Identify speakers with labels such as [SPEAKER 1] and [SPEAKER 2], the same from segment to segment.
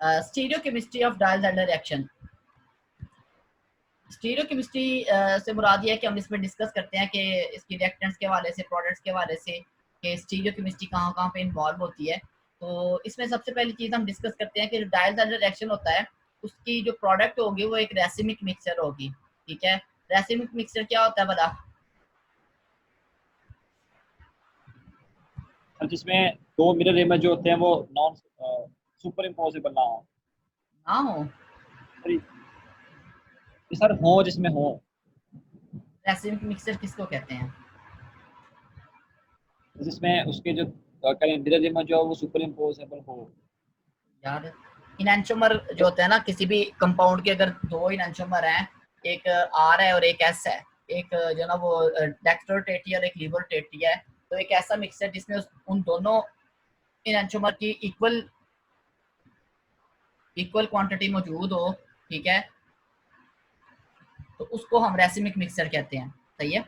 [SPEAKER 1] Stereochemistry of dials reaction. Stereochemistry से मुराद ये है कि हम इसमें डिस्कस करते हैं कि इसकी रिएक्टेंट्स के हवाले से, प्रोडक्ट्स के हवाले से, कि स्टीरियोकेमिस्ट्री कहाँ कहाँ पे इन्वॉल्व होती है। तो इसमें सबसे पहली चीज़ हम डिस्कस करते हैं कि जो डायल्स रिएक्शन होता है उसकी जो प्रोडक्ट होगी वो एक रेसिमिक मिक्सचर होगी। ठीक है, रेसिमिक मिक्सचर क्या होता है बता।
[SPEAKER 2] सर जिसमें दो मिरर इमेज जो होते हैं वो नॉन सुपर इम्पोजिबल ना हो।
[SPEAKER 1] ना हो।
[SPEAKER 2] सर हो जिसमें हो।
[SPEAKER 1] रेसिमिक मिक्सचर किसको कहते हैं?
[SPEAKER 2] जिसमें उसके जो मिरर इमेज जो है वो सुपर इम्पोजिबल हो।
[SPEAKER 1] यार इनैंशोमर जो होते हैं ना, किसी भी कंपाउंड के अगर दो इनैंशोमर हैं, एक आर है और एक एस है, एक जो ना वो डेक्स्ट्रोरोटेटी और एक लीवरोटेटी है, तो एक ऐसा मिक्सचर जिसमें उन दोनों इनैंशोमर की इक्वल क्वांटिटी मौजूद हो, ठीक है, तो उसको हम रेसिमिक मिक्सचर कहते हैं। सही है,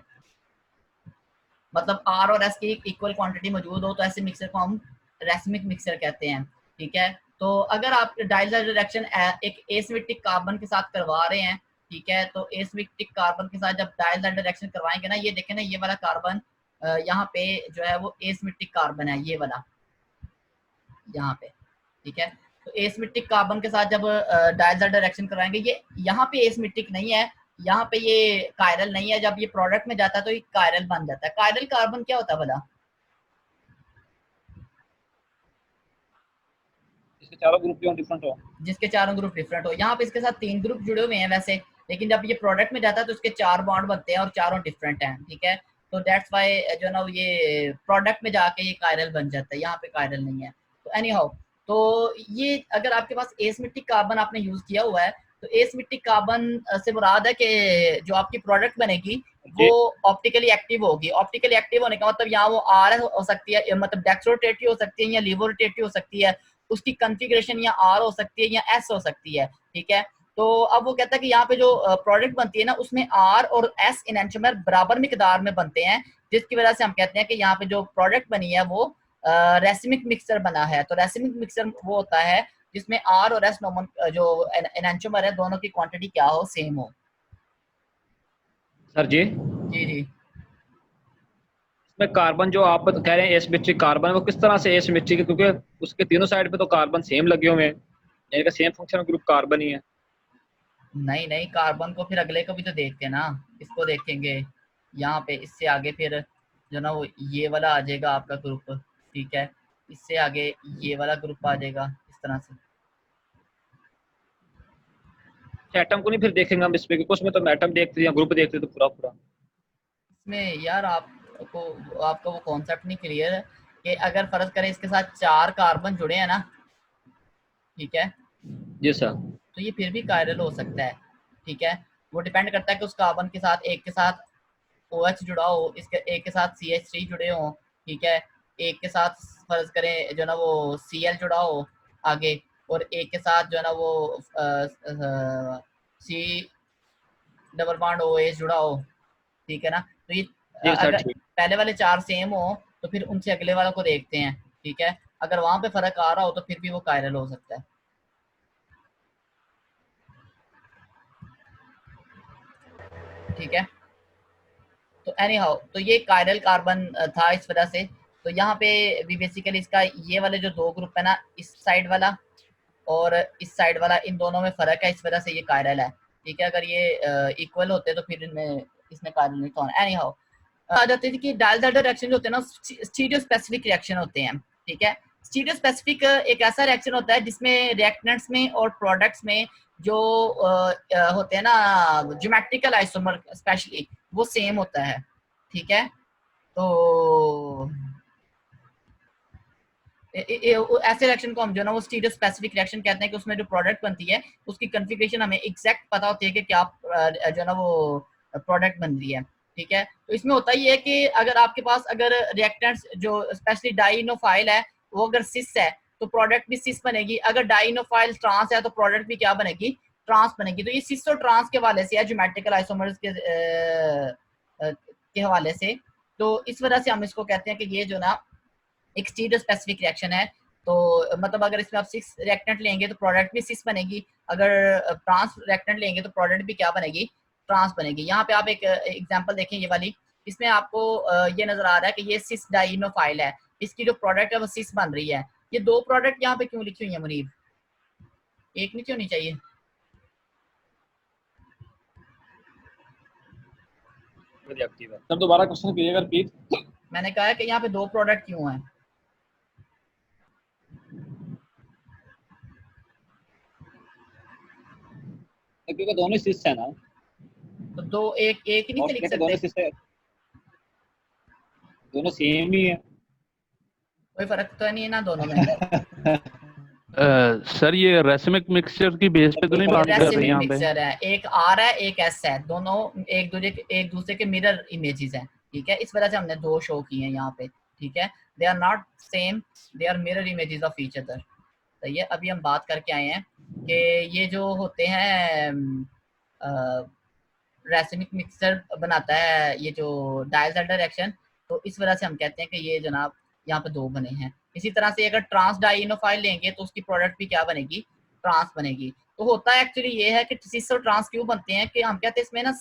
[SPEAKER 1] मतलब आर और एस की इक्वल क्वांटिटी मौजूद हो तो ऐसे मिक्सर को हम रेसिमिक मिक्सर कहते हैं। ठीक है, तो अगर आप डायल्स रिएक्शन एक एसिमेट्रिक कार्बन के साथ करवा रहे हैं, ठीक है, तो एसिमेट्रिक कार्बन के साथ जब डायल्स रिएक्शन करवाएंगे ना, ये देखें ना, ये वाला कार्बन यहाँ पे जो है वो एसिमेट्रिक कार्बन है, ये वाला यहाँ पे। ठीक है, तो एसिमेट्रिक कार्बन के साथ जब डायल्स रिएक्शन करवाएंगे, ये यहाँ पे एसिमेट्रिक नहीं है, यहाँ पे ये कायरल नहीं है, जब ये प्रोडक्ट में जाता है तो ये कायरल बन जाता है। कायरल कार्बन क्या होता है भला?
[SPEAKER 2] जिसके चारों ग्रुप जो डिफरेंट हो।
[SPEAKER 1] जिसके चारों ग्रुप डिफरेंट हो। यहाँ पे इसके साथ 3 ग्रुप जुड़े हुए हैं वैसे, लेकिन जब ये प्रोडक्ट में जाता है तो उसके 4 बॉन्ड बनते हैं और चारों डिफरेंट हैं। ठीक है, तो दैट्स वाई जो ना ये प्रोडक्ट में जाके ये कायरल बन जाता है, यहाँ पे कायरल नहीं है। तो एनी हाउ, तो ये अगर आपके पास एसिमेट्रिक कार्बन आपने यूज किया हुआ है, तो एसिमेट्रिक कार्बन से मुराद है कि जो आपकी प्रोडक्ट बनेगी वो
[SPEAKER 2] जी
[SPEAKER 1] ऑप्टिकली एक्टिव होगी। ऑप्टिकली एक्टिव होने का मतलब यहाँ वो आर हो सकती है, मतलब डेक्स्ट्रोरोटेटी हो सकती है या लीवरोटेटी हो सकती है, उसकी कॉन्फ़िगरेशन या आर हो सकती है या एस हो सकती है। ठीक है, तो अब वो कहता है कि यहाँ पे जो प्रोडक्ट बनती है ना, उसमें आर और एस इनैंशोमर बराबर मिकदार में बनते हैं, जिसकी वजह से हम कहते हैं कि यहाँ पे जो प्रोडक्ट बनी है वो रेसिमिक मिक्सचर बना है। तो रेसिमिक मिक्सचर वो होता है जिसमें आर और एस नॉमन जो इनैंशोमर है दोनों की क्वांटिटी क्या हो, सेम हो।
[SPEAKER 2] सर जी,
[SPEAKER 1] जी जी।
[SPEAKER 2] इसमें कार्बन जो आप कह रहे हैं एसिमेट्रिक कार्बन, वो किस तरह से एसिमेट्रिक है? क्योंकि उसके तीनों साइड पे तो कार्बन सेम लगे हुए हैं, यानी कि सेम फंक्शनल ग्रुप कार्बन ही है।
[SPEAKER 1] नहीं नहीं, कार्बन को फिर अगले को भी तो देखते हैं ना, इसको देखेंगे यहाँ पे, इससे आगे फिर जो ना वो ये वाला आ जाएगा आपका ग्रुप। ठीक है, इससे आगे ये वाला ग्रुप आ जाएगा, इस तरह से।
[SPEAKER 2] एटम को नहीं फिर देखेंगे हम इसमें, क्योंकि उसमें तो एटम देखते हैं, ग्रुप देखते हैं तो पूरा पूरा।
[SPEAKER 1] इसमें यार आपको वो कॉन्सेप्ट नहीं क्लियर है कि अगर फर्ज करें इसके साथ 4 कार्बन जुड़े हैं ना, ठीक है,
[SPEAKER 2] जी सर।
[SPEAKER 1] तो ये फिर भी कायरल हो सकता है। ठीक है, वो डिपेंड करता है कि उस कार्बन के साथ एक के साथ OH जुड़ा हो, इसके एक के साथ CH3 जुड़े हो। ठीक है, एक के साथ फर्ज करें जो ना वो Cl जुड़ा हो आगे, और एक के साथ जो ना वो सी डबल बॉन्ड OH जुड़ा हो। ठीक है ना, तो ये
[SPEAKER 2] जी सर
[SPEAKER 1] अगर
[SPEAKER 2] ठीक।
[SPEAKER 1] पहले वाले 4 सेम हो तो फिर उनसे अगले वालों को देखते हैं। ठीक है, अगर वहां पे फर्क आ रहा हो तो फिर भी वो कायरल हो सकता है। ठीक है, तो एनी हाउ, तो ये कायरल कार्बन था इस वजह से। तो यहाँ पे भी बेसिकली इसका ये वाले जो 2 ग्रुप है ना, इस साइड वाला और इस साइड वाला, इन दोनों में फर्क है, इस वजह से ये कायरल है। ठीक है, अगर ये इक्वल होते तो फिर इनमें इसमें कायरल नहीं था। एनी हाउ, आ जाते थे कि डायल्स रिएक्शन जो होते हैं ना, स्टीरियो स्पेसिफिक रिएक्शन होते हैं। ठीक है, स्टीरियो स्पेसिफिक एक ऐसा रिएक्शन होता है जिसमें रिएक्टेंट्स में और प्रोडक्ट्स में जो होते हैं ना ज्योमेट्रिकल आइसोमर स्पेशली, वो सेम होता है। ठीक है, तो ऐसे रिएक्शन को हम जो ना वो स्टीरियो स्पेसिफिक रिएक्शन कहते हैं, कि उसमें जो प्रोडक्ट बनती है उसकी कॉन्फ़िगरेशन हमें एग्जैक्ट पता होती है कि क्या जो ना वो प्रोडक्ट बन रही है। ठीक है, तो इसमें होता ही है कि अगर आपके पास अगर रिएक्टेंट्स जो स्पेशली डाइनोफाइल है वो अगर सिस है तो प्रोडक्ट भी सिस बनेगी, अगर डाइनोफाइल ट्रांस है तो प्रोडक्ट भी क्या बनेगी, ट्रांस बनेगी। तो ये सिस और ट्रांस के हवाले से है, ज्योमेट्रिकल आइसोमर्स के हवाले से। तो इस वजह से हम इसको कहते हैं कि ये जो ना एक स्टीरियो स्पेसिफिक रिएक्शन है। तो मतलब अगर इसमें आप 6 रिएक्टेंट लेंगे तो प्रोडक्ट भी 6 बनेगी, अगर ट्रांस रिएक्टेंट लेंगे तो प्रोडक्ट भी क्या बनेगी, ट्रांस बनेगी। यहाँ पे आप एक एग्जांपल देखें ये वाली, इसमें आपको ये नजर आ रहा है कि ये सिस डाइनोफाइल है, इसकी जो प्रोडक्ट है वो सिस बन रही है। ये 2 प्रोडक्ट यहाँ पे क्यों लिखी हुई है मुनीब, एक नहीं होनी चाहिए?
[SPEAKER 2] सर दोबारा क्वेश्चन कीजिएगा रिपीट।
[SPEAKER 1] मैंने कहा है कि यहाँ पे 2 प्रोडक्ट क्यों हैं?
[SPEAKER 2] क्योंकि दोनों सिस है ना,
[SPEAKER 1] तो दो एक एक ही नहीं लिख सकते?
[SPEAKER 2] दोनों सिस है, दोनों सेम ही है।
[SPEAKER 1] कोई फर्क तो नहीं है ना दोनों में?
[SPEAKER 3] सर ये रेसिमिक मिक्सचर की बेस पे तो नहीं बात कर रहे यहाँ पे?
[SPEAKER 1] मिक्सचर है, एक आर है एक एस है, दोनों एक दूसरे के मिरर इमेजेस हैं, ठीक है। इस वजह से हमने 2 शो किए हैं यहाँ पे, ठीक है। They are not same, they are mirror images of each other. तो ये अभी हम बात करके आए हैं कि ये जो होते हैं रेसिमिक मिक्सचर बनाता है ये जो डायजल रिएक्शन, तो इस वजह से हम कहते हैं कि ये जनाब यहाँ पे 2 बने हैं। इसी तरह से अगर ट्रांस डाइनोफाइल लेंगे तो उसकी प्रोडक्ट भी क्या बनेगी, ट्रांस बनेगी। तो होता है एक्चुअली ये है कि सिस और ट्रांस क्यों बनते हैं कि हम कहते हैं इसमें ना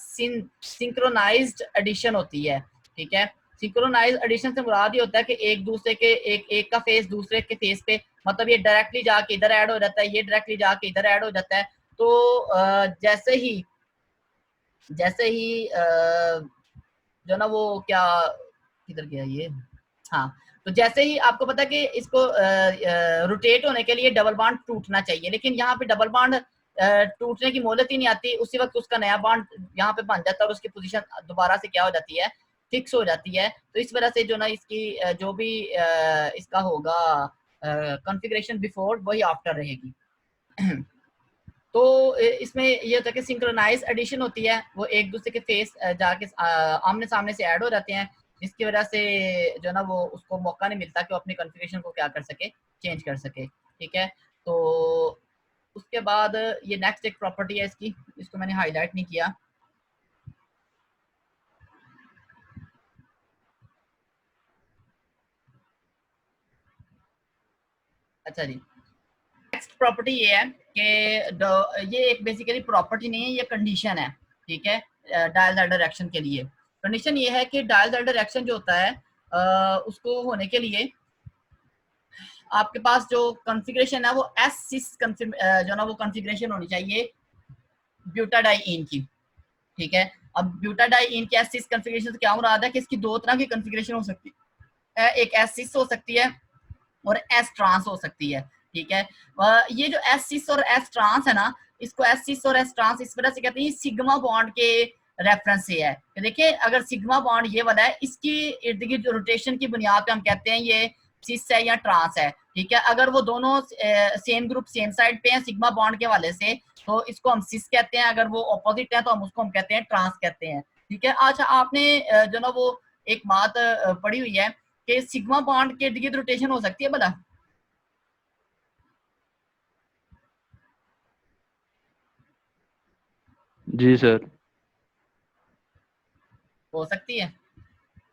[SPEAKER 1] सिंक्रोनाइज्ड एडिशन होती है, ठीक है। सिंक्रोनाइज्ड एडिशन से मुराद ये होता है कि एक दूसरे के एक का फेस दूसरे के फेस पे, मतलब ये डायरेक्टली जाके इधर ऐड हो जाता है, ये डायरेक्टली जाके इधर ऐड हो जाता है। तो जैसे ही जो ना वो क्या किधर गया ये, हाँ, तो जैसे ही आपको पता है कि इसको रोटेट होने के लिए डबल बॉन्ड टूटना चाहिए, लेकिन यहाँ पे डबल बॉन्ड टूटने की मोहलत ही नहीं आती, उसी वक्त उसका नया बॉन्ड यहाँ पे बन जाता है और उसकी पोजीशन दोबारा से क्या हो जाती है, फिक्स हो जाती है। तो इस वजह से जो ना इसकी जो भी इसका होगा कॉन्फ़िगरेशन बिफोर वही आफ्टर रहेगी। तो इसमें ये होता है कि सिंक्रोनाइज एडिशन होती है, वो एक दूसरे के फेस जाके आमने सामने से ऐड हो जाते हैं, जिसकी वजह से जो ना वो उसको मौका नहीं मिलता कि वो अपनी कॉन्फ़िगरेशन को क्या कर सके, चेंज कर सके, ठीक है। तो उसके बाद ये नेक्स्ट एक प्रॉपर्टी है इसकी, इसको मैंने हाईलाइट नहीं किया। अच्छा जी, नेक्स्ट प्रॉपर्टी ये है कि ये एक बेसिकली प्रॉपर्टी नहीं है, ये कंडीशन है, ठीक है। डायल रिएक्शन के लिए कंडीशन ये है कि डायल रिएक्शन जो होता है उसको होने के लिए आपके पास जो कॉन्फ़िगरेशन है वो एस सिस जो ना वो कॉन्फ़िगरेशन होनी चाहिए ब्यूटाडाइइन की, ठीक है। अब ब्यूटाडाइइन की एस सिस कॉन्फ़िगरेशन से क्या मुराद है कि इसकी 2 तरह की कॉन्फ़िगरेशन हो सकती है, एक एस सिस हो सकती है और एस ट्रांस हो सकती है, ठीक है। ये जो एस सिस और एस ट्रांस है ना, इसको एस सिस और एस ट्रांस इस वजह से कहते हैं सिग्मा बॉन्ड के रेफरेंस से है। देखिए अगर सिग्मा बॉन्ड ये वाला है, इसकी इर्द गिर्द रोटेशन की बुनियाद पे हम कहते हैं ये सिस है या ट्रांस है, ठीक है। अगर वो दोनों सेम ग्रुप सेम साइड पे हैं सिग्मा बॉन्ड के वाले से, तो इसको हम सिस कहते हैं, अगर वो ऑपोजिट है तो हम उसको हम कहते हैं ट्रांस कहते हैं, ठीक है। अच्छा आपने जो ना वो एक बात पढ़ी हुई है कि सिग्मा बॉन्ड के इर्द गिर्द रोटेशन हो सकती है भला?
[SPEAKER 3] जी सर।
[SPEAKER 1] हो सकती है,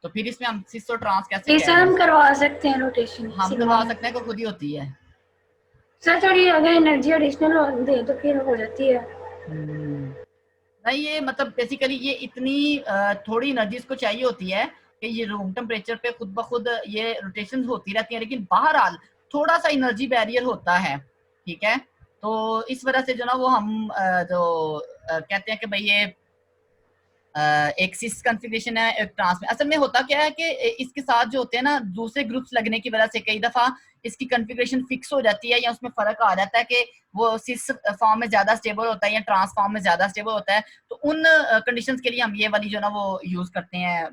[SPEAKER 1] तो फिर इसमें हम सिस और ट्रांस कैसे
[SPEAKER 4] सर हम करवा सकते हैं रोटेशन?
[SPEAKER 1] हम करवा सकते हैं, को खुद ही होती है
[SPEAKER 4] सर, थोड़ी अगर एनर्जी एडिशनल दे तो फिर हो जाती है।
[SPEAKER 1] नहीं, ये मतलब बेसिकली ये इतनी थोड़ी एनर्जी इसको चाहिए होती है कि ये रूम टेम्परेचर पे खुद ब खुद ये रोटेशन होती रहती है, लेकिन बहरहाल थोड़ा सा एनर्जी बैरियर होता है, ठीक है। तो इस वजह से जो ना वो हम जो कहते हैं कि भाई ये एक सिस कॉन्फ़िगरेशन है, एक ट्रांस में। असल में होता क्या है कि इसके साथ जो होते हैं ना दूसरे ग्रुप्स लगने की वजह से कई दफा इसकी कॉन्फ़िगरेशन फिक्स हो जाती है या उसमें फर्क आ जाता है कि वो सिस फॉर्म में ज्यादा स्टेबल होता है या ट्रांस फॉर्म में ज्यादा स्टेबल होता है। तो उन कंडीशंस के लिए हम ये वाली जो ना वो यूज करते हैं,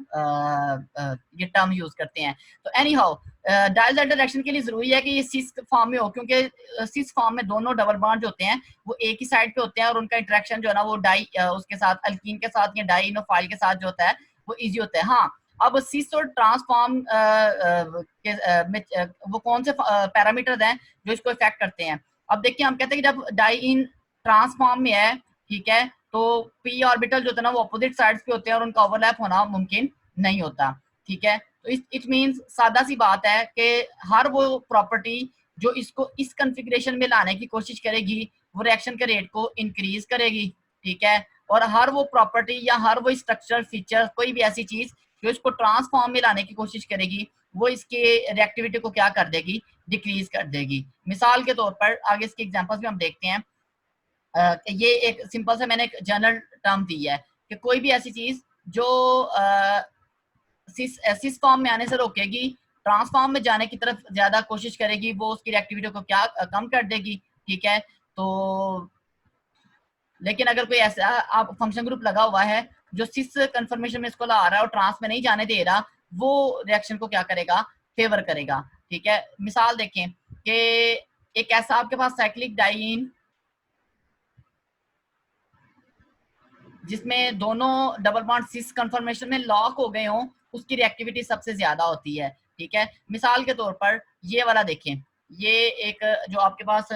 [SPEAKER 1] ये टर्म यूज करते हैं। तो एनी हाउ डायल डायरेक्शन के लिए जरूरी है कि ये सिस फॉर्म में हो, क्योंकि सिस फॉर्म में दोनों डबल बॉन्ड जो होते हैं वो एक ही साइड पे होते हैं और उनका इंटरेक्शन जो है ना वो डाई उसके साथ अल्कीन के साथ या डाइनोफाइल के साथ जो होता है वो इजी होता है। हाँ, अब सिस और ट्रांसफॉर्म वो कौन से पैरामीटर्स हैं जो इसको इफेक्ट करते हैं? अब देखिए हम कहते हैं कि जब डाई ट्रांसफॉर्म में है, ठीक है, तो पी ऑर्बिटल जो होता है ना वो अपोजिट साइड्स पे होते हैं और उनका ओवरलैप होना मुमकिन नहीं होता, ठीक है। तो इट मींस सादा सी बात है कि हर वो प्रॉपर्टी जो इसको इस कॉन्फ़िगरेशन में लाने की कोशिश करेगी वो रिएक्शन के रेट को इंक्रीज करेगी, ठीक है। और हर वो प्रॉपर्टी या हर वो स्ट्रक्चरल फीचर, कोई भी ऐसी चीज जो इसको ट्रांसफॉर्म में लाने की कोशिश करेगी वो इसके रिएक्टिविटी को क्या कर देगी, डिक्रीज कर देगी। मिसाल के तौर पर आगे इसके एग्जांपल्स भी हम देखते हैं। ये एक सिंपल सा मैंने एक जनरल टर्म दी है कि कोई भी ऐसी चीज जो सिस फॉर्म में आने से रोकेगी, ट्रांसफॉर्म में जाने की तरफ ज्यादा कोशिश करेगी, वो उसकी रिएक्टिविटी को क्या कम कर देगी, ठीक है। तो लेकिन अगर कोई ऐसा आप फंक्शन ग्रुप लगा हुआ है जो सिस कन्फर्मेशन में इसको ला रहा है और ट्रांस में नहीं जाने दे रहा, वो रिएक्शन को क्या करेगा, फेवर करेगा, ठीक है। मिसाल देखें कि एक ऐसा आपके पास साइक्लिक डाइईन जिसमें दोनों डबल बॉन्ड सिस कन्फर्मेशन में लॉक हो गए हों, उसकी रिएक्टिविटी सबसे ज्यादा होती है, ठीक है। मिसाल के तौर पर ये वाला देखें, ये एक जो आपके पास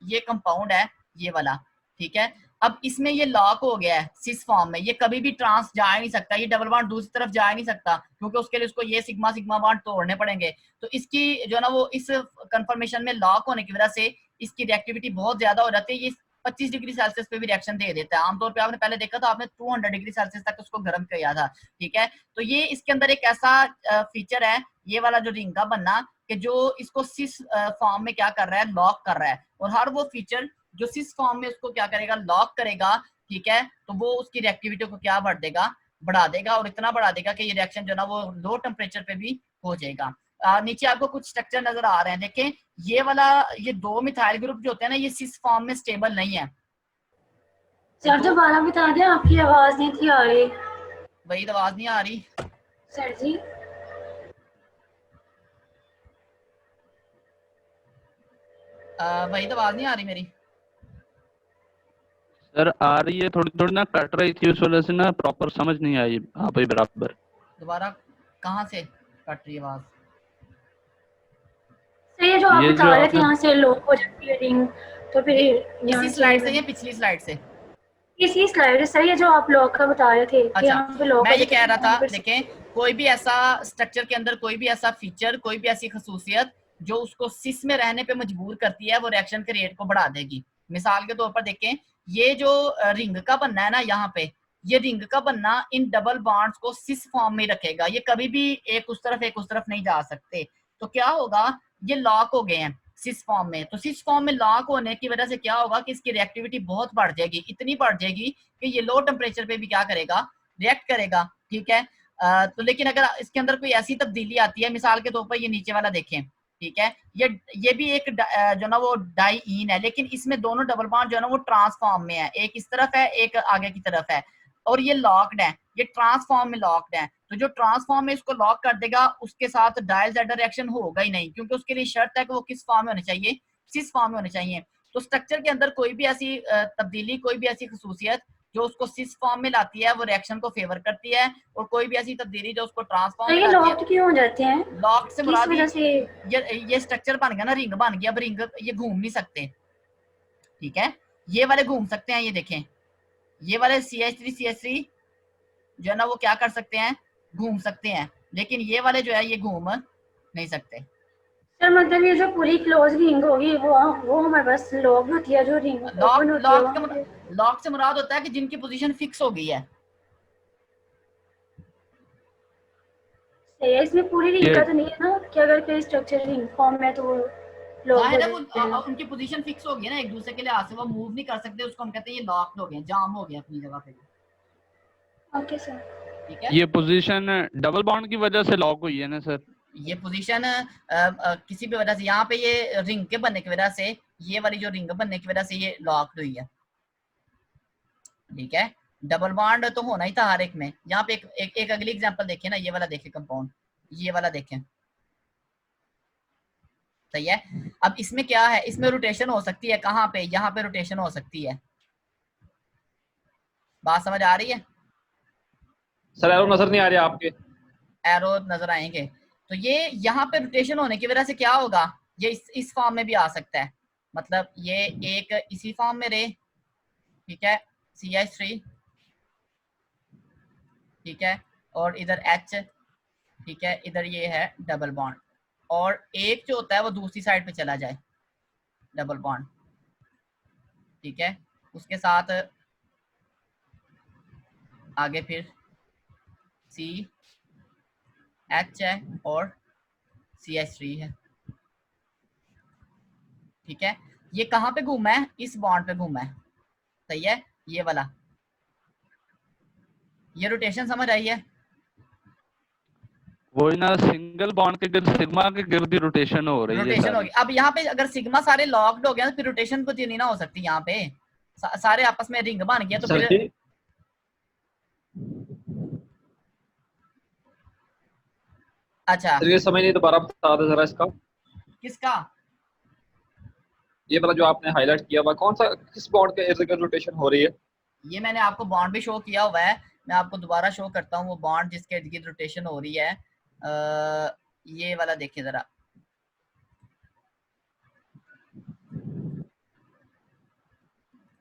[SPEAKER 1] ये कंपाउंड है ये वाला, ठीक है। अब इसमें ये लॉक हो गया है सिस फॉर्म में, ये कभी भी ट्रांस जा ही नहीं सकता, ये डबल बॉन्ड दूसरी तरफ जा ही नहीं सकता, क्योंकि उसके लिए उसको ये सिग्मा सिग्मा बॉन्ड तोड़ने पड़ेंगे। तो इसकी जो है ना वो इस कंफर्मेशन में लॉक होने की वजह से इसकी रिएक्टिविटी बहुत ज्यादा हो जाती है। ये 25 डिग्री सेल्सियस पे भी रिएक्शन दे देता है। आमतौर पे आपने पहले देखा था, आपने 200 डिग्री सेल्सियस तक उसको गर्म किया था, ठीक है। तो ये इसके अंदर एक ऐसा फीचर है, ये वाला जो रिंग का बनना, कि जो इसको सिस फॉर्म में क्या कर रहा है, लॉक कर रहा है। और हर वो फीचर जो सिस फॉर्म में उसको क्या करेगा, लॉक करेगा, ठीक है, तो वो उसकी रिएक्टिविटी को क्या बढ़ देगा, बढ़ा देगा, और इतना बढ़ा देगा कि ये रिएक्शन जो ना वो लो टेम्परेचर पे भी हो जाएगा। नीचे आपको कुछ स्ट्रक्चर नजर आ रहे हैं, देखें ये वाला, ये दो मिथाइल ग्रुप जो होते हैं ना, ये सिस फॉर्म में स्टेबल नहीं है।
[SPEAKER 4] सर दोबारा बता दें, आपकी आवाज नहीं थी आ रही।
[SPEAKER 1] वही तो आवाज नहीं आ रही
[SPEAKER 4] सर जी,
[SPEAKER 1] वही तो आवाज नहीं आ रही मेरी।
[SPEAKER 3] सर आ रही है, थोड़ी थोड़ी ना कट रही थी, उस वजह से ना प्रॉपर समझ नहीं आई आप ही बराबर।
[SPEAKER 1] दोबारा कहाँ से कट रही है आवाज?
[SPEAKER 4] सर ये जो आप
[SPEAKER 3] ये
[SPEAKER 4] बता
[SPEAKER 3] जो
[SPEAKER 4] रहे थे
[SPEAKER 3] आपने
[SPEAKER 4] यहाँ से लॉक हो जाती है रिंग, तो फिर यहाँ
[SPEAKER 1] इसी स्लाइड से या पिछली स्लाइड से?
[SPEAKER 4] इसी स्लाइड है सर, ये जो आप लॉक का बता रहे थे कि
[SPEAKER 1] अच्छा,
[SPEAKER 4] यहाँ पे लॉक
[SPEAKER 1] मैं ये कह रहा था, देखें कोई भी ऐसा स्ट्रक्चर के अंदर कोई भी ऐसा फीचर, कोई भी ऐसी खसूसियत जो उसको सिस में रहने पे मजबूर करती है, वो रिएक्शन के रेट को बढ़ा देगी। मिसाल के तौर पर देखें, ये जो रिंग का बनना है ना, यहाँ पे ये रिंग का बनना इन डबल बॉन्ड्स को सिस फॉर्म में रखेगा। ये कभी भी एक उस तरफ नहीं जा सकते। तो क्या होगा, ये लॉक हो गए हैं सिस फॉर्म में, तो सिस फॉर्म में लॉक होने की वजह से क्या होगा कि इसकी रिएक्टिविटी बहुत बढ़ जाएगी, इतनी बढ़ जाएगी कि ये लो टेम्परेचर पे भी क्या करेगा, रिएक्ट करेगा, ठीक है। तो लेकिन अगर इसके अंदर कोई ऐसी तब्दीली आती है, मिसाल के तौर पर ये नीचे वाला देखें, ठीक है, ये भी एक जो ना वो डाइईन है, लेकिन इसमें दोनों डबल बॉन्ड जो है ना वो ट्रांसफॉर्म में है, एक इस तरफ है एक आगे की तरफ है, और ये लॉक्ड है, ये ट्रांसफॉर्म में लॉक्ड है। तो जो ट्रांसफॉर्म में इसको लॉक कर देगा, उसके साथ डायल-ज़ेडर रिएक्शन होगा ही नहीं, क्योंकि उसके लिए शर्त है कि वो किस फॉर्म में होने चाहिए, सिस फॉर्म में होने चाहिए। तो स्ट्रक्चर के अंदर कोई भी ऐसी तब्दीली, कोई भी ऐसी खसूसियत जो उसको सिस फॉर्म में लाती है, वो रिएक्शन को फेवर करती है, और कोई भी ऐसी तब्दीली जो उसको ट्रांसफॉर्म में
[SPEAKER 4] ये
[SPEAKER 1] लाती है।
[SPEAKER 4] लॉक्ड क्यों हो जाते हैं?
[SPEAKER 1] लॉक्ड से
[SPEAKER 4] किस
[SPEAKER 1] मुराद
[SPEAKER 4] वजह से?
[SPEAKER 1] ये स्ट्रक्चर बन गया ना, रिंग बन गया, अब रिंग ये घूम नहीं सकते, ठीक है। ये वाले घूम सकते हैं, ये देखें, ये वाले CH3 जो है ना वो क्या कर सकते हैं, घूम सकते हैं, लेकिन ये वाले जो है ये घूम नहीं सकते।
[SPEAKER 4] सर मतलब ये जो पूरी क्लोज रिंग होगी वो हमारे पास लॉक होती है, जो रिंग ओपन होती है।
[SPEAKER 1] लॉक से मुराद होता है कि जिनकी पोजीशन फिक्स हो गई है।
[SPEAKER 4] सही है, इसमें पूरी रिंग का तो नहीं है ना कि अगर कोई स्ट्रक्चर रिंग फॉर्म में तो वो लॉक हो जाते हैं।
[SPEAKER 1] उनकी पोजीशन फिक्स हो गई है ना, एक दूसरे के लिहाज से वो मूव नहीं कर सकते, उसको हम कहते हैं ये लॉक्ड हो गए, जाम हो गए अपनी जगह पे।
[SPEAKER 4] ओके सर,
[SPEAKER 1] ठीक है,
[SPEAKER 3] ये पोजीशन डबल बॉन्ड की वजह से लॉक हुई है ना सर?
[SPEAKER 1] ये पोजीशन किसी भी वजह से, यहाँ पे ये रिंग के बनने की वजह से, ये वाली जो रिंग बनने की वजह से ये लॉक्ड हुई है, ठीक है। डबल बॉन्ड तो होना ही था हर एक में। यहाँ पे एक अगली एग्जांपल देखिए ना, ये वाला देखिए कंपाउंड, ये वाला देखें, सही है। अब इसमें क्या है, इसमें रोटेशन हो सकती है, कहाँ पे, यहाँ पे रोटेशन हो सकती है। बात समझ आ रही है?
[SPEAKER 2] सर एरो नजर नहीं आ रही आपके?
[SPEAKER 1] एरो नजर आएंगे। तो ये यहाँ पे रोटेशन होने की वजह से क्या होगा, ये इस फॉर्म में भी आ सकता है, मतलब ये एक इसी फॉर्म में रहे, ठीक है, CH3, ठीक है, और इधर H, ठीक है, इधर ये है डबल बॉन्ड, और एक जो होता है वो दूसरी साइड पे चला जाए, डबल बॉन्ड, ठीक है। उसके साथ आगे फिर CH है और CH3 है, ठीक है। ये कहाँ पे घूमा है? इस बॉन्ड पे घूमा है, सही है, ये वाला। ये रोटेशन समझ आई है?
[SPEAKER 3] वही ना, सिंगल बॉन्ड के गिर्द, सिग्मा के गिर्द रोटेशन हो रही है
[SPEAKER 1] रोटेशन होगी। अब यहाँ पे अगर सिग्मा सारे लॉक्ड हो गए तो फिर रोटेशन कुछ नहीं ना हो सकती यहाँ पे, सारे आपस में रिंग बन गया तो
[SPEAKER 2] सर
[SPEAKER 1] फिर
[SPEAKER 2] जी
[SPEAKER 1] अच्छा
[SPEAKER 2] सर ये समझ नहीं, दोबारा बता दो जरा इसका।
[SPEAKER 1] किसका?
[SPEAKER 2] ये वाला जो आपने हाईलाइट किया हुआ, कौन सा, किस बॉन्ड के इर्द गिर्द रोटेशन हो रही है?
[SPEAKER 1] ये मैंने आपको बॉन्ड भी शो किया हुआ है, मैं आपको दोबारा शो करता हूँ वो बॉन्ड जिसके इर्द गिर्द रोटेशन हो रही है। ये वाला देखिए जरा,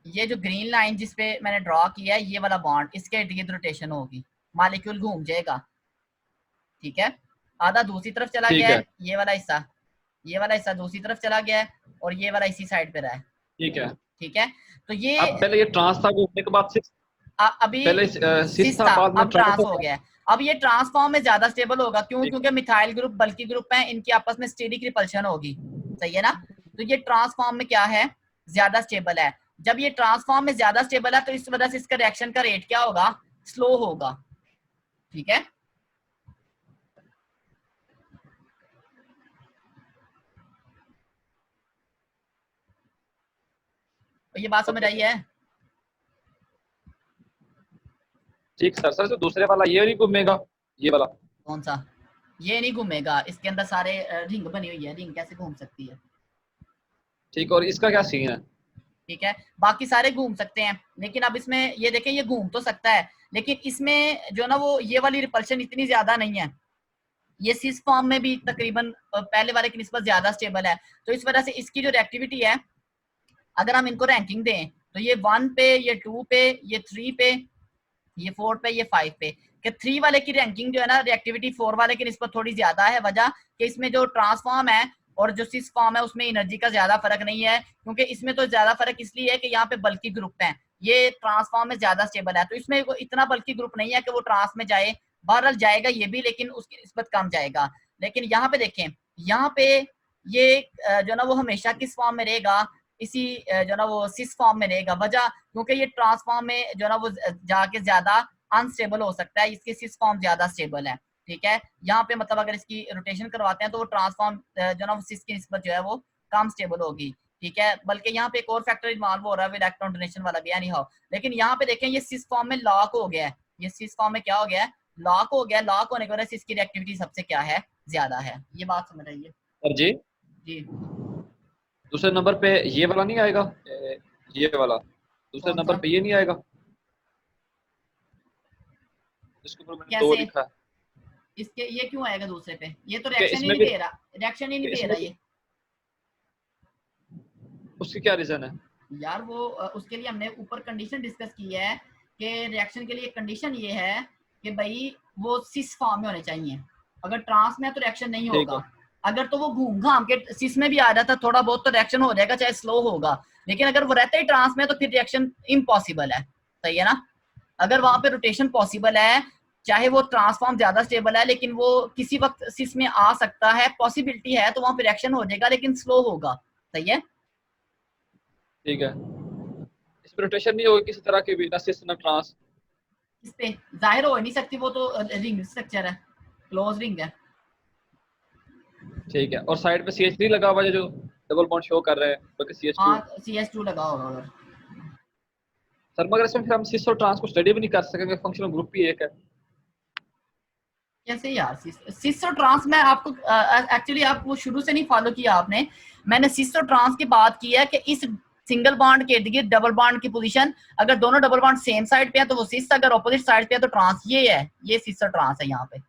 [SPEAKER 1] ये जो ग्रीन लाइन जिसपे मैंने ड्रॉ किया है, ये वाला बॉन्ड, इसके इर्द गिर्द रोटेशन होगी, मॉलिक्यूल घूम जाएगा, ठीक है। आधा दूसरी तरफ चला
[SPEAKER 2] ठीक
[SPEAKER 1] गया
[SPEAKER 2] है।
[SPEAKER 1] है, ये वाला हिस्सा दूसरी तरफ चला गया है और ये वाला इसी साइड पे रहा है,
[SPEAKER 2] ठीक है।
[SPEAKER 1] ठीक है। तो ये
[SPEAKER 2] अब पहले ये ट्रांस था, घूमने के बाद सिक्स,
[SPEAKER 1] अभी
[SPEAKER 2] पहले
[SPEAKER 1] सिस
[SPEAKER 2] था,
[SPEAKER 1] था,
[SPEAKER 2] बाद में
[SPEAKER 1] अब ट्रांस
[SPEAKER 2] ट्रांस
[SPEAKER 1] हो गया है। अब ये ट्रांसफॉर्म में ज्यादा स्टेबल होगा, क्यों?
[SPEAKER 2] ठीक।
[SPEAKER 1] क्योंकि मिथाइल ग्रुप बल्कि ग्रुप है, इनकी आपस में स्टेरिक रिपल्शन होगी, सही है ना। तो ये ट्रांसफॉर्म में क्या है? ज्यादा स्टेबल है। जब ये ट्रांसफॉर्म में ज्यादा स्टेबल है तो इस वजह से इसका रिएक्शन का रेट क्या होगा? स्लो होगा, ठीक है। तो ये बात समझ आई है?
[SPEAKER 2] ठीक सर। सर जो दूसरे वाला ये नहीं घूमेगा, ये वाला
[SPEAKER 1] कौन सा? ये नहीं घूमेगा, इसके अंदर सारे रिंग बनी हुई है, रिंग कैसे घूम सकती है?
[SPEAKER 2] ठीक, और इसका क्या सीन है?
[SPEAKER 1] ठीक है, बाकी सारे घूम सकते हैं, लेकिन अब इसमें ये देखें, ये घूम तो सकता है लेकिन इसमें जो ना वो ये वाली रिपल्शन इतनी ज्यादा नहीं है। ये सिस फॉर्म में भी तकरीबन पहले वाले की निस्बत ज्यादा स्टेबल है, तो इस वजह से इसकी जो रिएक्टिविटी है, अगर हम इनको रैंकिंग दें तो ये 1 पे, ये 2 पे, ये 3 पे, ये 4 पे, ये 5 पे, कि 3 वाले की रैंकिंग जो है ना, रिएक्टिविटी 4 वाले की निस्बत थोड़ी ज्यादा है। वजह कि इसमें जो ट्रांसफॉर्म है और जो सिस फॉर्म है उसमें एनर्जी का ज्यादा फर्क नहीं है, क्योंकि इसमें तो ज्यादा फर्क इसलिए है कि यहाँ पे बल्कि ग्रुप है, ये ट्रांसफॉर्म में ज्यादा स्टेबल है, तो इसमें इतना बल्कि ग्रुप नहीं है कि वो ट्रांस में जाए। बहरहाल जाएगा ये भी, लेकिन उसकी निस्बत कम जाएगा। लेकिन यहाँ पे देखें, यहाँ पे ये जो ना वो हमेशा किस फॉर्म में रहेगा? इसी जो ना वो सिस फॉर्म में रहेगा। वजह क्योंकि ये ट्रांसफॉर्म में जो ना वो जाके ज्यादा अनस्टेबल हो सकता है, इसके सिस फॉर्म ज्यादा स्टेबल है, ठीक है। यहाँ पे मतलब अगर इसकी रोटेशन करवाते हैं तो वो ट्रांसफॉर्म जो ना वो सिस की निस्बत जो है वो कम स्टेबल होगी, ठीक है। बल्कि यहाँ पे एक और फैक्टर इन्वॉल्व हो रहा है, इलेक्ट्रॉन डोनेशन वाला भी है, नहीं हो। लेकिन यहाँ पे देखें, ये सिस फॉर्म में लॉक हो गया है, ये सिस फॉर्म में क्या हो गया है? लॉक हो गया। लॉक होने की वजह से इसकी रिएक्टिविटी सबसे क्या है? ज्यादा है। ये बात समझ रही है
[SPEAKER 2] सर जी?
[SPEAKER 1] जी।
[SPEAKER 2] दूसरे नंबर पे ये वाला नहीं आएगा, ये वाला दूसरे नंबर पे ये नहीं आएगा, इसके ऊपर मैंने 2 लिखा है।
[SPEAKER 1] इसके ये क्यों आएगा दूसरे पे? ये तो रिएक्शन ही नहीं दे रहा, रिएक्शन ही नहीं दे रहा ये।
[SPEAKER 2] उसकी क्या रीजन है
[SPEAKER 1] यार? वो उसके लिए हमने ऊपर कंडीशन डिस्कस की है कि रिएक्शन के लिए कंडीशन ये है कि भाई वो सिस फॉर्म में होने चाहिए। अगर ट्रांस में है तो रिएक्शन नहीं होगा, अगर तो वो घूम घाम के सिस में भी आ जाता थोड़ा बहुत तो रिएक्शन हो जाएगा, चाहे स्लो होगा। लेकिन अगर वो रहता ही ट्रांस में तो फिर रिएक्शन इम्पॉसिबल है, सही है ना। अगर वहां पे रोटेशन पॉसिबल है, चाहे वो ट्रांसफॉर्म ज्यादा स्टेबल है, लेकिन वो किसी वक्त सिस में आ सकता है, पॉसिबिलिटी है, तो वहां पे रिएक्शन हो जाएगा लेकिन स्लो होगा, सही है।
[SPEAKER 2] ठीक है, इस पे रोटेशन नहीं होगी किसी तरह की भी, ना सिस ना ट्रांस।
[SPEAKER 1] इस पे जाहिर हो नहीं सकती, वो तो रिंग स्ट्रक्चर है, क्लोज रिंग है।
[SPEAKER 2] ठीक है, और साइड पे CH3 लगा हुआ है जो डबल बॉन्ड शो कर रहे हैं, तो CH2।
[SPEAKER 1] हाँ, CH2 लगा होगा अगर।
[SPEAKER 2] सर मगर इसमें फिर हम सिस और ट्रांस को स्टडी भी नहीं कर सकेंगे, फंक्शनल ग्रुप भी एक है।
[SPEAKER 1] कैसे यार? सिस और ट्रांस में आपको एक्चुअली आप वो शुरू से नहीं फॉलो किया आपने। मैंने सिस और ट्रांस की बात की है कि इस सिंगल बॉन्ड के इर्द गिर्द डबल बॉन्ड की पोजीशन, अगर दोनों डबल बॉन्ड सेम साइड पे है तो वो सिस, अगर ऑपोजिट साइड पे है तो ट्रांस। ये है, ये सिस और ट्रांस है। यहाँ पे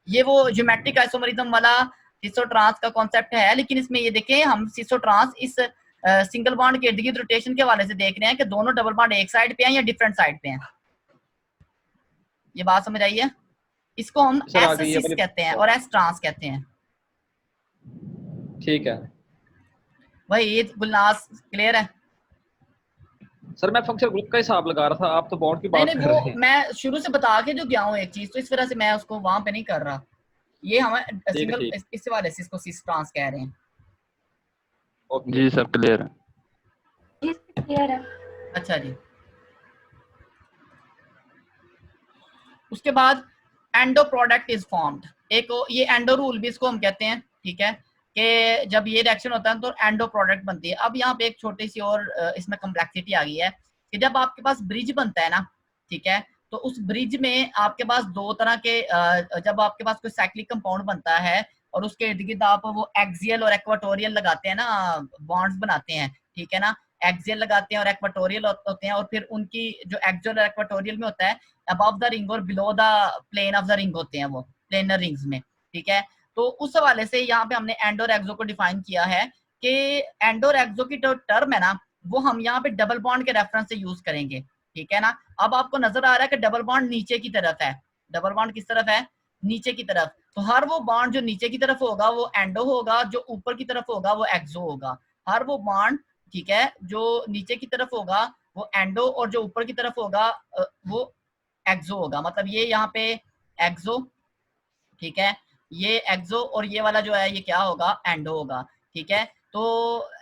[SPEAKER 1] ये वो ज्योमेट्रिक आइसोमरिज्म वाला सिस और ट्रांस का कॉन्सेप्ट है। लेकिन इसमें ये देखें, हम सिस और ट्रांस इस सिंगल बॉन्ड के इर्द गिर्द रोटेशन के हवाले से देख रहे हैं कि दोनों डबल बॉन्ड एक साइड पे हैं या डिफरेंट साइड पे हैं। ये बात समझ आई है? इसको हम एस सिस कहते हैं और एस ट्रांस कहते हैं।
[SPEAKER 2] ठीक है
[SPEAKER 1] वही गुलनास क्लियर है?
[SPEAKER 2] सर, मैं फंक्शनल ग्रुप का हिसाब लगा रहा था, आप तो बॉन्ड की
[SPEAKER 1] नहीं
[SPEAKER 2] बात
[SPEAKER 1] नहीं,
[SPEAKER 2] कर रहे
[SPEAKER 1] वो
[SPEAKER 2] हैं।
[SPEAKER 1] मैं शुरू से बता के जो गया हूँ एक चीज, तो इस वजह से मैं उसको वहां पे नहीं कर रहा। ये हमें
[SPEAKER 2] ठीक है,
[SPEAKER 1] सिंगल
[SPEAKER 2] ठीक।
[SPEAKER 1] इस वाले से इसको सिस ट्रांस कह रहे हैं।
[SPEAKER 2] ओके।
[SPEAKER 3] जी सर क्लियर है।
[SPEAKER 4] जी क्लियर है।
[SPEAKER 1] अच्छा जी। उसके बाद एंडो प्रोडक्ट इज फॉर्म्ड। एक ये एंडो रूल भी इसको हम कहते हैं, ठीक है, कि जब ये रिएक्शन होता है तो एंडो प्रोडक्ट बनती है। अब यहाँ पे एक छोटी सी और इसमें कम्प्लेक्सिटी आ गई है कि जब आपके पास ब्रिज बनता है ना, ठीक है, तो उस ब्रिज में आपके पास दो तरह के जब आपके पास कोई साइक्लिक कंपाउंड बनता है और उसके इर्द गिर्द आप वो एक्सियल और एक्वाटोरियल लगाते हैं ना, बॉन्ड्स बनाते हैं, ठीक है ना, एक्सियल लगाते हैं और एक्वाटोरियल होते हैं, और फिर उनकी जो एक्सियल और एक्वाटोरियल में होता है अबव द रिंग और below the plane of the ring होते हैं वो प्लेनर रिंग्स में, ठीक है। तो उस हवाले से यहाँ पे हमने एंडो और एक्सो को डिफाइन किया है कि एंडो और एक्सो की जो टर्म है ना, वो हम यहाँ पे डबल बॉन्ड के रेफरेंस से यूज करेंगे, ठीक है ना। अब आपको नजर आ रहा है कि डबल बॉन्ड नीचे की तरफ है। डबल बॉन्ड किस तरफ है? नीचे की तरफ। तो हर वो बॉन्ड जो नीचे की तरफ होगा वो एंडो होगा, जो ऊपर की तरफ होगा वो एक्सो होगा। हर वो बॉन्ड, ठीक है, जो नीचे की तरफ होगा वो एंडो और जो ऊपर की तरफ होगा वो एक्सो होगा। मतलब ये यहाँ पे एक्सो, ठीक है, ये एक्सो, और ये वाला जो है ये क्या होगा? एंडो होगा, ठीक है। तो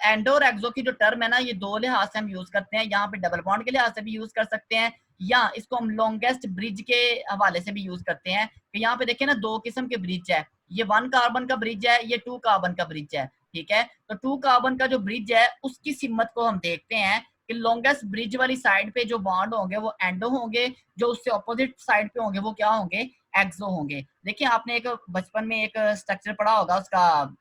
[SPEAKER 1] एंडो और एक्सो की जो टर्म है ना, ये दो लिहाज से हम यूज करते हैं। यहाँ पे डबल बॉन्ड के लिहाज से भी यूज कर सकते हैं, या इसको हम लॉन्गेस्ट ब्रिज के हवाले से भी यूज करते हैं। तो यहाँ पे देखिए ना, दो किस्म के ब्रिज है, ये 1 कार्बन का ब्रिज है, ये 2 कार्बन का ब्रिज है, ठीक है। तो 2 कार्बन का जो ब्रिज है उसकी सिमत को हम देखते हैं कि लॉन्गेस्ट ब्रिज वाली साइड पे जो बॉन्ड होंगे वो एंडो होंगे, जो उससे ऑपोजिट साइड पे होंगे वो क्या होंगे? एक्सो होंगे। देखिए आपने एक बचपन में एक स्ट्रक्चर पढ़ा होगा उसका,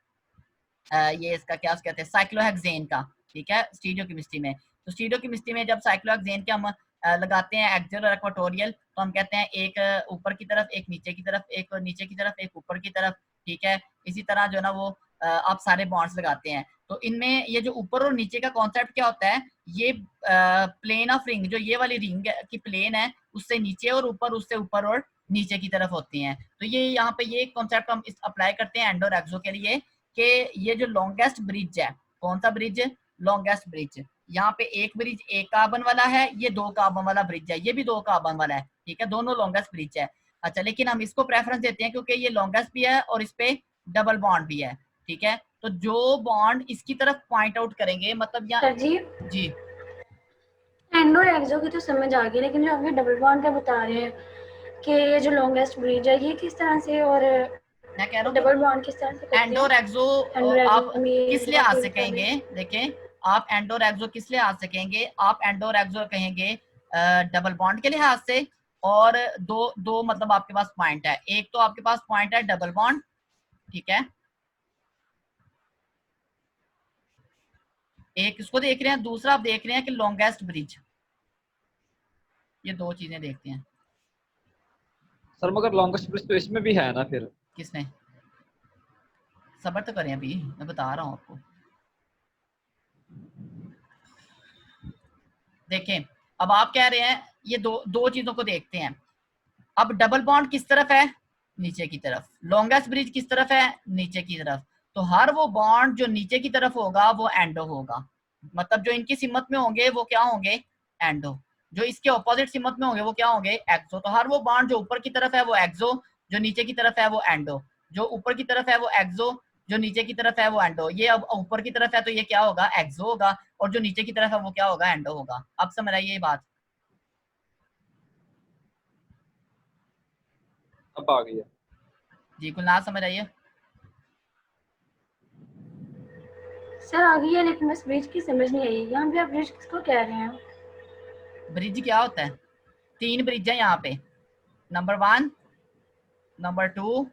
[SPEAKER 1] ये इसका क्या कहते हैं, साइक्लोहेक्सेन का, ठीक है, स्टीरियोकेमिस्ट्री में। तो स्टीरियोकेमिस्ट्री में जब साइक्लोहेक्सेन के हम लगाते हैं एक्सियल और एक्वाटोरियल, तो हम कहते हैं एक ऊपर की तरफ, एक नीचे की तरफ, एक नीचे की तरफ, एक ऊपर की तरफ, ठीक है। इसी तरह जो है ना वो आप सारे बॉन्ड्स लगाते हैं। तो इनमें ये जो ऊपर और नीचे का कॉन्सेप्ट क्या होता है, ये प्लेन ऑफ रिंग, जो ये वाली रिंग की प्लेन है, उससे नीचे और ऊपर, उससे ऊपर और नीचे की तरफ होती हैं। तो ये यहाँ पे ये कॉन्सेप्ट हम अप्लाई करते हैं एंडो और एक्सो के लिए, कि ये जो लॉन्गेस्ट ब्रिज है, कौन सा ब्रिज? Longest bridge. यहाँ पे एक ब्रिज 1 कार्बन वाला है, ये 2 कार्बन वाला ब्रिज है, ये भी 2 कार्बन वाला है, ठीक है, दोनों लॉन्गेस्ट ब्रिज है। अच्छा, लेकिन हम इसको प्रेफरेंस देते हैं क्योंकि ये लॉन्गेस्ट भी है और इस पे डबल बॉन्ड भी है, ठीक है। तो जो बॉन्ड इसकी तरफ पॉइंट आउट करेंगे, मतलब यहाँ जी
[SPEAKER 4] एंडो और एक्सो की तो समझ आ गई, लेकिन जो आप ये डबल बॉन्ड का बता रहे हैं कि ये जो लॉन्गेस्ट ब्रिज है ये किस तरह से, और
[SPEAKER 1] मैं कह रहा हूँ
[SPEAKER 4] डबल बॉन्ड किस तरह से करते हैं?
[SPEAKER 1] एंडो और एक्सो आप किस लिहाज से कहेंगे? देखें, आप एंडो और एक्सो किस लिहाज से कहेंगे? आप एंडो और एक्सो कहेंगे डबल बॉन्ड के लिहाज से, और दो मतलब आपके पास पॉइंट है। एक तो आपके पास पॉइंट है डबल बॉन्ड, ठीक है, एक इसको देख रहे हैं, दूसरा आप देख रहे हैं कि लॉन्गेस्ट ब्रिज। ये दो चीजें देखते हैं।
[SPEAKER 2] सर मगर लॉन्गेस्ट ब्रिज तो इसमें भी है ना फिर?
[SPEAKER 1] किसमें? सब्र तो करें, अभी मैं बता रहा हूँ आपको। देखें, अब आप कह रहे हैं ये दो चीजों को देखते हैं। अब डबल बॉन्ड किस तरफ है? नीचे की तरफ। लॉन्गेस्ट ब्रिज किस तरफ है? नीचे की तरफ। तो हर वो बॉन्ड जो नीचे की तरफ होगा वो एंडो होगा, मतलब जो इनकी सिमत में होंगे वो क्या होंगे? एंडो। जो इसके ऑपोजिट सिमत में होंगे वो क्या होंगे? एक्सो। तो हर वो बॉन्ड जो ऊपर की तरफ है वो एक्सो, जो नीचे की तरफ है वो एंडो। जो ऊपर की तरफ है वो एक्सो, जो नीचे की तरफ है वो एंडो। ये अब ऊपर की तरफ है तो ये क्या होगा? एक्सो होगा, और जो नीचे की तरफ है वो क्या होगा? एंडो होगा। अब समझ आइए ये बात?
[SPEAKER 2] अब आ गई है
[SPEAKER 1] जी, कुल ना समझ आइए।
[SPEAKER 4] सर आ गई है, लेकिन बस ब्रिज की समझ नहीं आई। यहाँ पे आप ब्रिज किसको कह रहे हैं?
[SPEAKER 1] ब्रिज क्या होता है? 3 ब्रिज है यहाँ पे, नंबर 1, नंबर 2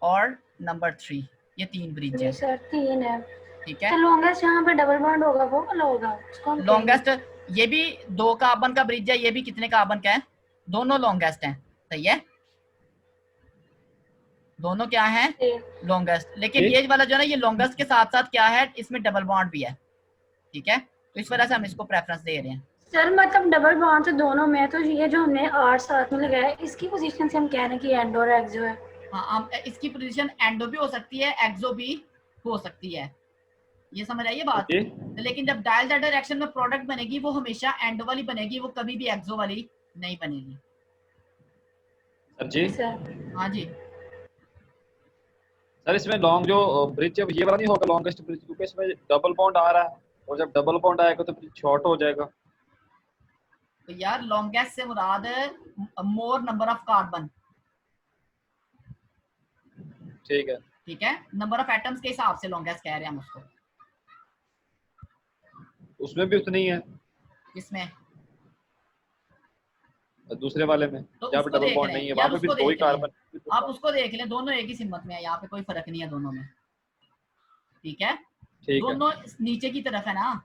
[SPEAKER 1] और नंबर 3। ये 3 ब्रिज है।
[SPEAKER 4] सर 3 है,
[SPEAKER 1] ठीक है।
[SPEAKER 4] तो लॉन्गेस्ट यहाँ पे डबल बॉन्ड होगा वो वाला होगा, उसको हम
[SPEAKER 1] लॉन्गेस्ट ये भी 2 कार्बन का ब्रिज है, ये भी कितने कार्बन का है? दोनों लॉन्गेस्ट हैं, सही है, दोनों क्या है? लॉन्गेस्ट। लेकिन ये वाला जो है ना, ये लॉन्गेस्ट के साथ साथ क्या है, इसमें डबल बॉन्ड भी है, ठीक है। तो इस वजह से हम इसको प्रेफरेंस दे रहे हैं।
[SPEAKER 4] सर मतलब डबल बॉन्ड तो दोनों में, तो ये जो हमने 8 साथ में लगाया है इसकी पोजीशन से हम कह रहे हैं कि एंडो और एक्सो है।
[SPEAKER 1] हाँ, हम इसकी पोजीशन एंडो भी हो सकती है, एक्सो भी हो सकती है। ये समझ आइए बात।
[SPEAKER 2] जी
[SPEAKER 1] लेकिन जब डायल द डायरेक्शन में प्रोडक्ट बनेगी वो हमेशा एंड वाली बनेगी, वो कभी भी एक्सो वाली नहीं बनेगी।
[SPEAKER 2] सर जी।
[SPEAKER 4] सर
[SPEAKER 1] हाँ जी,
[SPEAKER 2] सर इसमें लॉन्ग जो ब्रिज है ये वाला नहीं होगा लॉन्गेस्ट ब्रिज, क्योंकि इसमें डबल बॉन्ड आ रहा है और जब डबल बॉन्ड आएगा तो ब्रिज शॉर्ट हो जाएगा।
[SPEAKER 1] तो यार लॉन्गेस्ट से मुराद मोर नंबर ऑफ कार्बन,
[SPEAKER 2] ठीक है।
[SPEAKER 1] ठीक है, नंबर ऑफ एटम्स के हिसाब से लॉन्गेस्ट कह रहे हैं हम उसको।
[SPEAKER 2] उसमें भी उतनी है
[SPEAKER 1] किसमें?
[SPEAKER 2] दूसरे वाले में
[SPEAKER 1] तो
[SPEAKER 2] जहाँ पे
[SPEAKER 1] उसको
[SPEAKER 2] डबल
[SPEAKER 1] देख
[SPEAKER 2] बॉन्ड
[SPEAKER 1] लें
[SPEAKER 2] नहीं है,
[SPEAKER 1] यार,
[SPEAKER 2] वहाँ पे भी
[SPEAKER 1] उसको
[SPEAKER 2] दो ही
[SPEAKER 1] देख लें,
[SPEAKER 2] कार्बन।
[SPEAKER 1] आप उसको देख लें, दोनों एक ही सिम्मत में है, यहाँ पे कोई फर्क नहीं है दोनों में, ठीक है।
[SPEAKER 2] ठीक है
[SPEAKER 1] दोनों नीचे की तरफ है ना,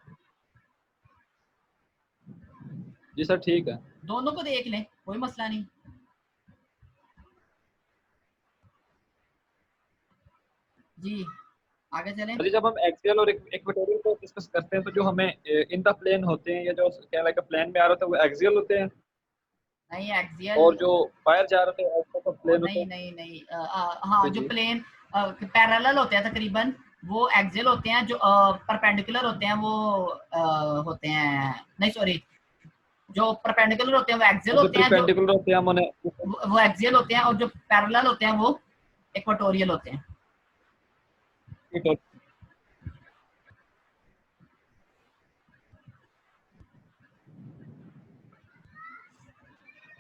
[SPEAKER 2] जी सर, ठीक है।
[SPEAKER 1] दोनों को देख लें, कोई मसला नहीं। जी आगे चलें।
[SPEAKER 2] अरे जब हम एक्सियल और इक्वेटोरियल को डिस्कस करते हैं तो जो हमें इन द प्लेन होते हैं या जो क्या लाइक प्लेन में आ रहे होते हैं वो एक्सियल होते हैं,
[SPEAKER 1] नहीं एक्सियल,
[SPEAKER 2] और जो बाहर जा रहे थे आउट ऑफ प्लेन होते
[SPEAKER 1] नहीं
[SPEAKER 2] हैं।
[SPEAKER 1] नहीं नहीं हाँ, जो
[SPEAKER 2] जी
[SPEAKER 1] प्लेन पैरेलल होते हैं तकरीबन वो एक्सियल होते हैं, जो परपेंडिकुलर होते हैं वो होते हैं, नहीं सॉरी, जो परपेंडिकुलर होते हैं वो एक्सियल
[SPEAKER 2] जो
[SPEAKER 1] होते हैं, जो
[SPEAKER 2] परपेंडिकुलर होते हैं हम उन्हें
[SPEAKER 1] वो एक्सियल होते हैं, और जो पैरेलल होते हैं वो इक्वेटोरियल होते हैं।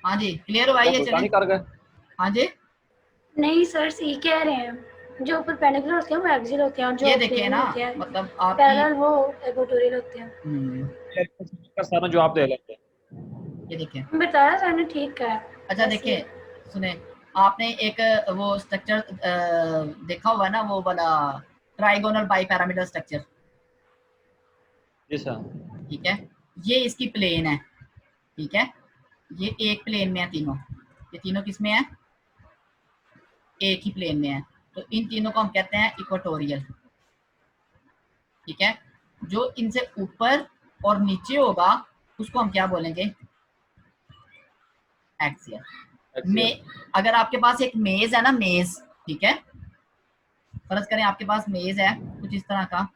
[SPEAKER 1] हाँ जी क्लियर हो भाई, ये चलें।
[SPEAKER 2] नहीं कर गए।
[SPEAKER 1] हाँ जी
[SPEAKER 4] नहीं सर सही कह रहे हैं, जो परपेंडिकुलर होते हैं वो एक्सियल होते हैं और जो
[SPEAKER 1] ये देखिए
[SPEAKER 4] प्लेन
[SPEAKER 1] ना,
[SPEAKER 4] होते हैं
[SPEAKER 1] मतलब
[SPEAKER 4] पैरेलल
[SPEAKER 1] आपकी
[SPEAKER 4] वो इक्वेटोरियल होते हैं।
[SPEAKER 2] का सारा जवाब दे लेते हैं।
[SPEAKER 1] ये देखिए,
[SPEAKER 4] बताया सर ने, ठीक कहा है।
[SPEAKER 1] अच्छा
[SPEAKER 4] ऐसे
[SPEAKER 1] देखिए सुने, आपने एक वो स्ट्रक्चर देखा हुआ है ना, वो वाला ट्राइगोनल बाई पैरामीटर स्ट्रक्चर,
[SPEAKER 2] जी सर।
[SPEAKER 1] ठीक है, ये इसकी प्लेन है, ठीक है, ये एक प्लेन में है तीनों, ये तीनों किस में है? एक ही प्लेन में है, तो इन तीनों को हम कहते हैं इक्वेटोरियल, ठीक है। जो इनसे ऊपर और नीचे होगा उसको हम क्या बोलेंगे? एक्सियल। में अगर आपके पास एक मेज है ना, मेज, ठीक है, फर्ज करें आपके पास मेज है कुछ इस तरह का,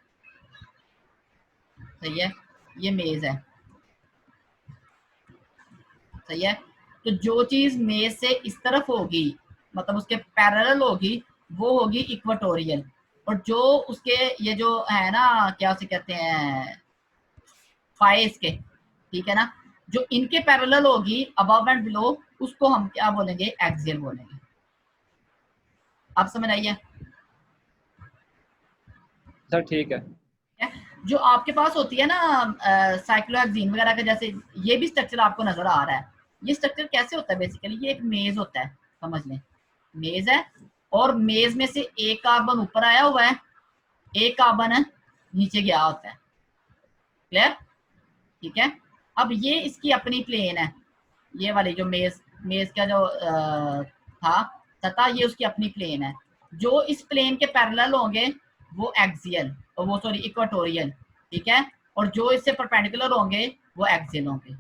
[SPEAKER 1] सही है, ये मेज है, सही है, तो जो चीज मेज से इस तरफ होगी मतलब उसके पैरेलल होगी वो होगी इक्वेटोरियल, और जो उसके ये जो है ना क्या उसे कहते हैं फाए इसके, ठीक है ना, जो इनके पैरेलल होगी अबव एंड बिलो उसको हम क्या बोलेंगे? एक्सियल बोलेंगे। आप समझ आइए?
[SPEAKER 2] सर ठीक है।
[SPEAKER 1] जो आपके पास होती है ना साइक्लोहेक्सीन वगैरह का, जैसे ये भी स्ट्रक्चर आपको नजर आ रहा है, ये स्ट्रक्चर कैसे होता है? बेसिकली ये एक मेज होता है, समझ लें, मेज है, और मेज में से एक कार्बन ऊपर आया हुआ है, एक कार्बन है नीचे गया होता है, क्लियर? ठीक है, अब ये इसकी अपनी प्लेन है, ये वाली जो मेज का जो था सतह, ये उसकी अपनी प्लेन है, जो इस प्लेन के पैरेलल होंगे वो एक्सियल, और वो सॉरी इक्वेटोरियल, ठीक है, और जो इससे परपेंडिकुलर होंगे वो एक्सियल होंगे।